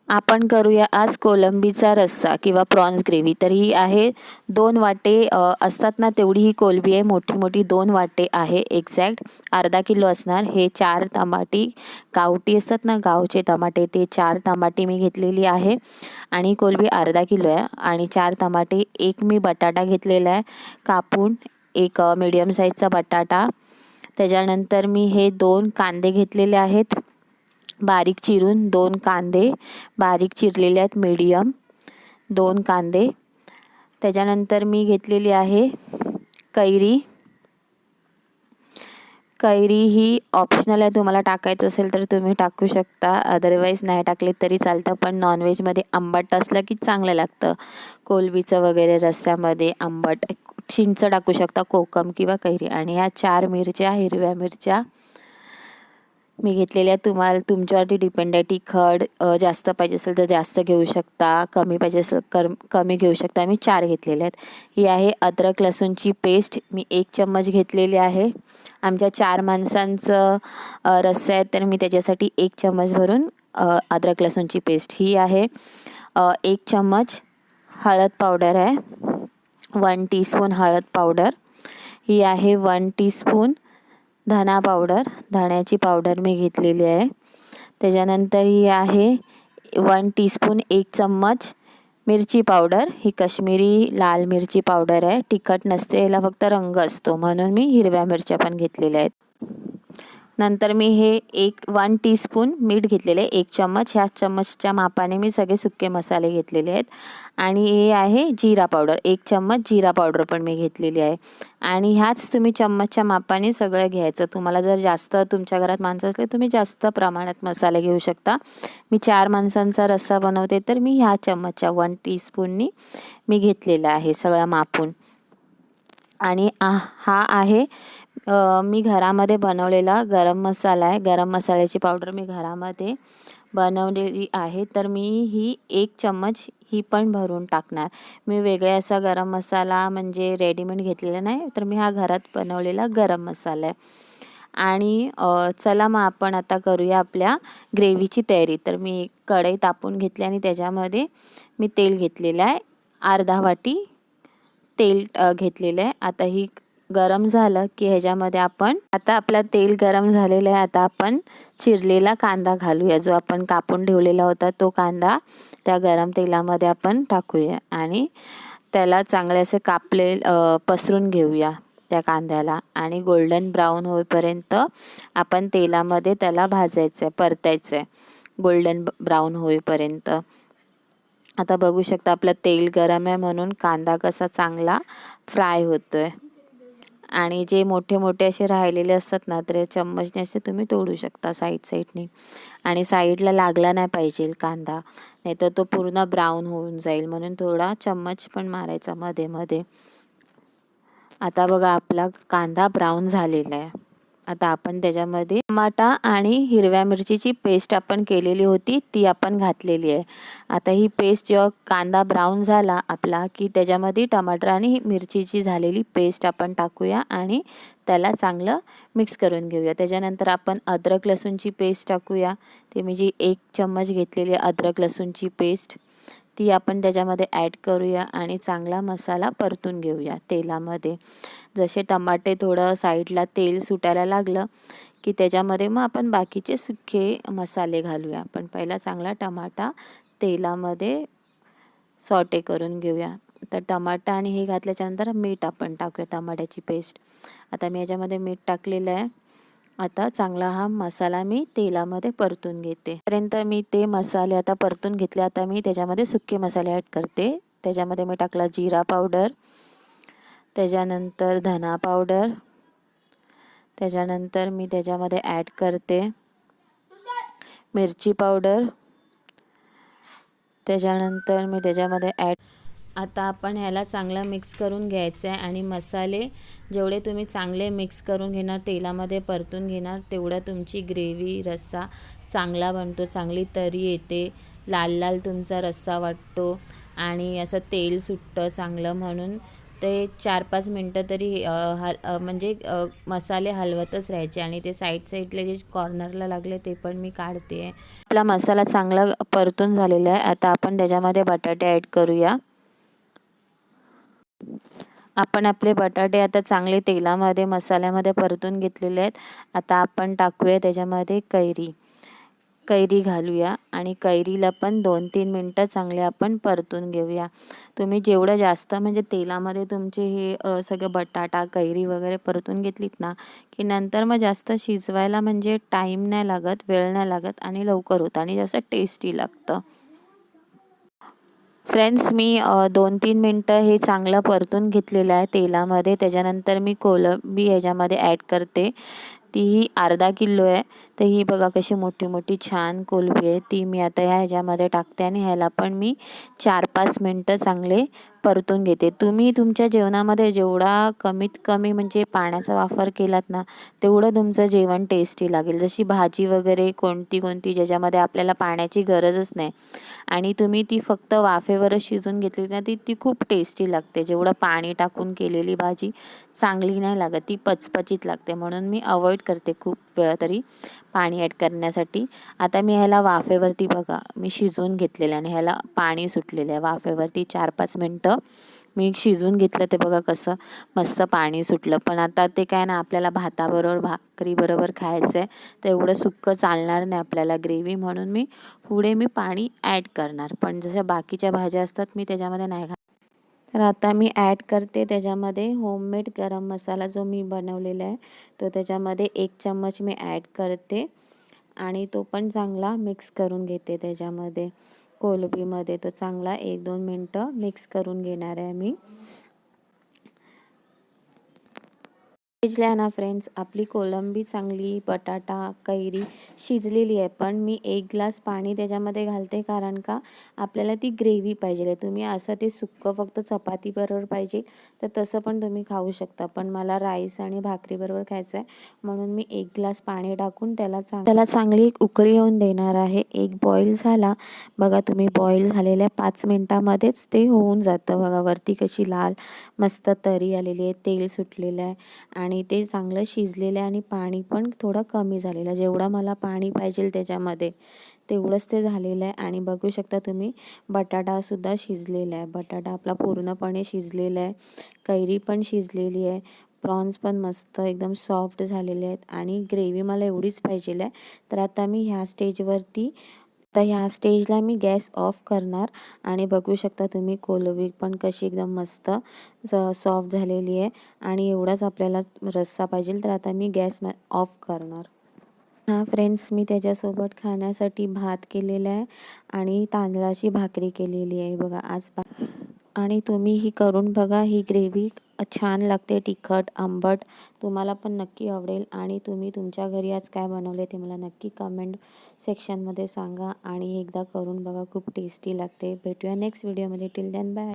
आपण करूया आज कोलंबीचा रस्सा किंवा प्रॉन्स ग्रेव्ही. तर ही आहे 2 वाटे असतात ना तेवढी ही कोलंबी आहे. मोठी मोठी 2 वाटे आहे एक्झॅक्ट. अर्धा किलो असणार. हे 4 टमाटी गावठी असतात ना गावचे टमाटे, ते 4 टमाटे मी घेतलेली आहे आणि कोलंबी अर्धा किलो आहे आणि 4 टमाटे. एक मी बटाटा घेतलेला आहे कापून, एक मीडियम साईजचा बटाटा. त्याच्यानंतर मी हे 2 कांदे घेतलेले आहेत बारीक चिरून. 2 कांदे बारीक चिरलेले आहेत मीडियम 2 कांदे. त्याच्यानंतर मी घेतलेली आहे कैरी. कैरी ही ऑप्शनल आहे, तुम्हाला टाकायचं असेल तर तुम्ही टाकू शकता, अदरवाईज नाही टाकले तरी चालतं. पण नॉनव्हेजमध्ये आंबट असलं की चांगलं लागतं. कोलंबीचं वगैरे रस्स्यामध्ये आंबट. चिंच टाकू शकता, कोकम किंवा कैरी. आणि ह्या 4 मिरच्या, हिरव्या मिरच्या मी घेतलेल्या. तुम्हाला तुमच्यावरती डिपेंड आहे. तिखट जास्त पाहिजे असेल तर जास्त घेऊ शकता, कमी पाहिजे असेल कमी घेऊ शकता. मी 4 घेतलेल्या आहेत. ही आहे अद्रक लसूणची पेस्ट. मी 1 चम्मच घेतलेली आहे. आमच्या 4 माणसांचं रस्सा आहे तर मी त्याच्यासाठी 1 चम्मच भरून अद्रक लसूणची पेस्ट. ही आहे 1 चम्मच हळद पावडर आहे, 1 टीस्पून हळद पावडर. ही आहे 1 टीस्पून धना पावडर, धण्याची पावडर मी घेतलेली आहे. त्याच्यानंतर ही आहे 1 टीस्पून 1 चम्मच मिरची पावडर. ही काश्मीरी लाल मिरची पावडर आहे, तिखट नसते, याला फक्त रंग असतो म्हणून मी हिरव्या मिरच्या पण घेतलेल्या आहेत. नंतर मी हे 1 टीस्पून मीठ घेतलेले, 1 चम्मच. ह्या चम्मचच्या मापाने मी सगळे सुके मसाले घेतलेले आहेत. आणि हे आहे जिरा पावडर, 1 चम्मच जिरा पावडर पण मी घेतलेली आहे. आणि ह्याच तुम्ही चम्मचच्या मापाने सगळं घ्यायचं. तुम्हाला जर जास्त तुमच्या घरात माणसं असले तुम्ही जास्त प्रमाणात मसाले घेऊ शकता. मी 4 माणसांचा रस्सा बनवते तर मी ह्या चम्मचच्या 1 टीस्पूननी मी घेतलेला आहे सगळं मापून. आणि हा आहे मी घरामध्ये बनवलेला गरम मसाला आहे. गरम मसाल्याची पावडर मी घरामध्ये बनवलेली आहे. तर मी ही 1 चम्मच ही पण भरून टाकणार. मी वेगळे असा गरम मसाला म्हणजे रेडीमेड घेतलेला नाही, तर मी हा घरात बनवलेला गरम मसाला आहे. आणि चला मग आपण आता करूया आपल्या ग्रेव्हीची तयारी. तर मी कढई तापून घेतली आणि त्याच्यामध्ये मी तेल घेतलेलं आहे. अर्धा वाटी तेल घेतलेलं आहे. आता ही गरम झालं की ह्याच्यामध्ये आपण आता आपलं तेल गरम झालेलं आहे. आता आपण चिरलेला कांदा घालूया. जो आपण कापून ठेवलेला होता तो कांदा त्या गरम तेलामध्ये आपण टाकूया आणि त्याला चांगले असे पसरून घेऊया त्या कांद्याला. आणि गोल्डन ब्राऊन होईपर्यंत आपण तेलामध्ये त्याला भाजायचं आहे, परतायचं आहे गोल्डन ब्राऊन होईपर्यंत. आता बघू शकता आपलं तेल गरम आहे म्हणून कांदा कसा चांगला फ्राय होतोय. आणि जे मोठे मोठे असे राहिलेले असतात ना तर चम्मचने असे तुम्ही तोडू शकता साईडनी. आणि साईडला लागला नाही पाहिजे कांदा, नाहीतर तो पूर्ण ब्राऊन होऊन जाईल, म्हणून थोडा चम्मच पण मारायचा मध्ये मध्ये. आता बघा आपला कांदा ब्राऊन झालेला आहे. आता आपण त्याच्यामध्ये टमाटा आणि हिरव्या मिरचीची पेस्ट आपण केलेली होती ती आपण घातलेली आहे. आता ही पेस्ट जेव्हा कांदा ब्राऊन झाला आपला की त्याच्यामध्ये टमाटर आणि मिरचीची झालेली पेस्ट आपण टाकूया आणि त्याला चांगलं मिक्स करून घेऊया. त्याच्यानंतर आपण अद्रक लसूणची पेस्ट टाकूया. ते मी जी 1 चम्मच घेतलेली अद्रक लसूणची पेस्ट ती आपण त्याच्यामध्ये ॲड करूया आणि चांगला मसाला परतून घेऊया तेलामध्ये. जसे टमाटे थोडं साईडला तेल सुटायला लागलं की त्याच्यामध्ये मग आपण बाकीचे सुके मसाले घालूया. पण पहिला चांगला टमाटा तेलामध्ये सॉटे करून घेऊया. तर टमाटा आणि हे घातल्याच्यानंतर मीठ आपण टाकूया, टमाट्याची पेस्ट. आता मी याच्यामध्ये मीठ टाकलेलं आहे. आता चांगला हा मसाला मी तेलामध्ये परतून घेते. पर्यंत मी ते मसाले आता परतून घेतले. आता मी त्याच्यामध्ये सुके मसाले ॲड करते. त्याच्यामध्ये मी टाकला जिरा पावडर, त्याच्यानंतर धना पावडर, त्याच्यानंतर मी त्याच्यामध्ये ॲड करते मिरची पावडर, त्याच्यानंतर मी त्याच्यामध्ये आता आपण ह्याला चांगलं मिक्स करून घ्यायचं आहे. आणि मसाले जेवढे तुम्ही चांगले मिक्स करून घेणार, तेलामध्ये परतून घेणार, तेवढा तुमची ग्रेव्ही रस्सा चांगला बनतो, चांगली तरी येते, लाल लाल तुमचा रस्सा वाटतो आणि असं तेल सुटतं चांगलं. म्हणून ते 4-5 मिनटं तरी म्हणजे मसाले हलवतच राहायचे आणि ते साईडले जे कॉर्नरला लागले ते पण मी काढते आहे. आपला मसाला चांगला परतून झालेला आहे. आता आपण त्याच्यामध्ये बटाटे ॲड करूया. आपण आपले बटाटे आता चांगले तेलामध्ये मसाल्यामध्ये परतून घेतलेले आहेत. आता आपण टाकूया त्याच्यामध्ये कैरी घालूया आणि कैरीला पण 2-3 मिनटं चांगले आपण परतून घेऊया. तुम्ही जेवढं जास्त म्हणजे तेलामध्ये तुमचे हे सगळं बटाटा कैरी वगैरे परतून घेतलीत ना की नंतर मग जास्त शिजवायला म्हणजे टाईम नाही लागत, वेळ नाही लागत आणि लवकर होतं आणि जास्त टेस्टी लागतं. फ्रेंड्स मी 2-3 मिनटं हे चांगलं परतून घेतलेलं आहे तेलामध्ये. त्याच्यानंतर मी कोलंबी ह्याच्यामध्ये ॲड करते. तीही अर्धा किलो आहे. तर ही बघा कशी मोठी मोठी छान कोलंबी आहे. ती मी आता ह्याच्यामध्ये टाकते आणि ह्याला पण मी 4-5 मिनटं चांगले परतून घेते. तुम्ही तुमच्या जेवणामध्ये जेवढा कमीत कमी म्हणजे पाण्याचा वापर केलात ना तेवढं तुमचं जेवण टेस्टी लागेल. जशी भाजी वगैरे कोणती ज्याच्यामध्ये आपल्याला पाण्याची गरजच नाही आणि तुम्ही ती फक्त वाफेवरच शिजून घेतली ना ती खूप टेस्टी लागते. जेवढं पाणी टाकून केलेली भाजी चांगली नाही लागत, ती पचपचीत लागते. म्हणून मी अवॉइड करते खूप वेळा तरी पाणी ॲड करण्यासाठी. आता मी ह्याला वाफेवरती बघा मी शिजवून घेतलेलं आणि ह्याला पाणी सुटलेलं आहे. वाफेवरती 4-5 मिनटं मी शिजवून घेतलं. ते बघा कसं मस्त पाणी सुटलं. पण आता ते काय ना आपल्याला भाताबरोबर भाकरीबरोबर खायचं आहे तर एवढं सुक्कं चालणार नाही आपल्याला ग्रेव्ही, म्हणून पुढे मी पाणी ॲड करणार. पण जशा बाकीच्या भाज्या असतात मी त्याच्यामध्ये नाही घालत. तर आता मी ॲड करते त्याच्यामध्ये होममेड गरम मसाला जो मी बनवलेला आहे तो त्याच्यामध्ये 1 चम्मच मी ॲड करते आणि तो पण चांगला मिक्स करून घेते त्याच्यामध्ये कोलंबीमध्ये. तो चांगला 1-2 मिनटं मिक्स करून घेणार आहे मी. शिजली आहे ना फ्रेंड्स आपली कोलंबी चांगली, बटाटा कैरी शिजलेली आहे. पण मी 1 ग्लास पाणी त्याच्यामध्ये घालते कारण का आपल्याला ती ग्रेव्ही पाहिजे आहे. तुम्ही असं ते सुक्कं फक्त चपातीबरोबर पाहिजे तर तसं पण तुम्ही खाऊ शकता. पण मला राईस आणि भाकरीबरोबर खायचं आहे म्हणून मी 1 ग्लास पाणी टाकून त्याला चांगली एक उकळी येऊन देणार आहे. एक बॉईल झाला बघा तुम्ही, बॉईल झालेल्या 5 मिनटामध्येच ते होऊन जातं. बघा वरती कशी लाल मस्त तरी आलेली आहे, तेल सुटलेलं आहे आणि ते चांगलं शिजलेलं आहे आणि पाणी पण थोडं कमी झालेलं आहे. जेवढं मला पाणी पाहिजे त्याच्यामध्ये तेवढंच ते झालेलं आहे. आणि बघू शकता तुम्ही बटाटासुद्धा शिजलेला आहे. बटाटा आपला पूर्णपणे शिजलेला आहे, कैरी पण शिजलेली आहे, प्रॉन्स पण मस्त एकदम सॉफ्ट झालेले आहेत आणि ग्रेव्ही मला एवढीच पाहिजे आहे. तर आता मी ह्या स्टेजला मी गॅस ऑफ करणार आणि बघू शकता तुम्ही कोलंबी पण कशी एकदम मस्त सॉफ्ट झालेली आहे आणि एवढाच आपल्याला रस्सा पाहिजे. तर आता मी गॅस ऑफ करणार. हां फ्रेंड्स मी त्याच्यासोबत खाण्यासाठी भात केलेला आहे आणि तांदळाची भाकरी केलेली आहे बघा आज आणि तुम्ही ही करून बघा. ही ग्रेव्ही छान लागते, तिखट आंबट, तुम्हाला पण नक्की आवडेल. आणि तुम्ही तुमच्या घरी आज काय बनवले ते मला नक्की कमेंट सेक्शनमध्ये सांगा आणि एकदा करून बघा, खूप टेस्टी लागते. भेटूया नेक्स्ट व्हिडिओमध्ये. Till then bye.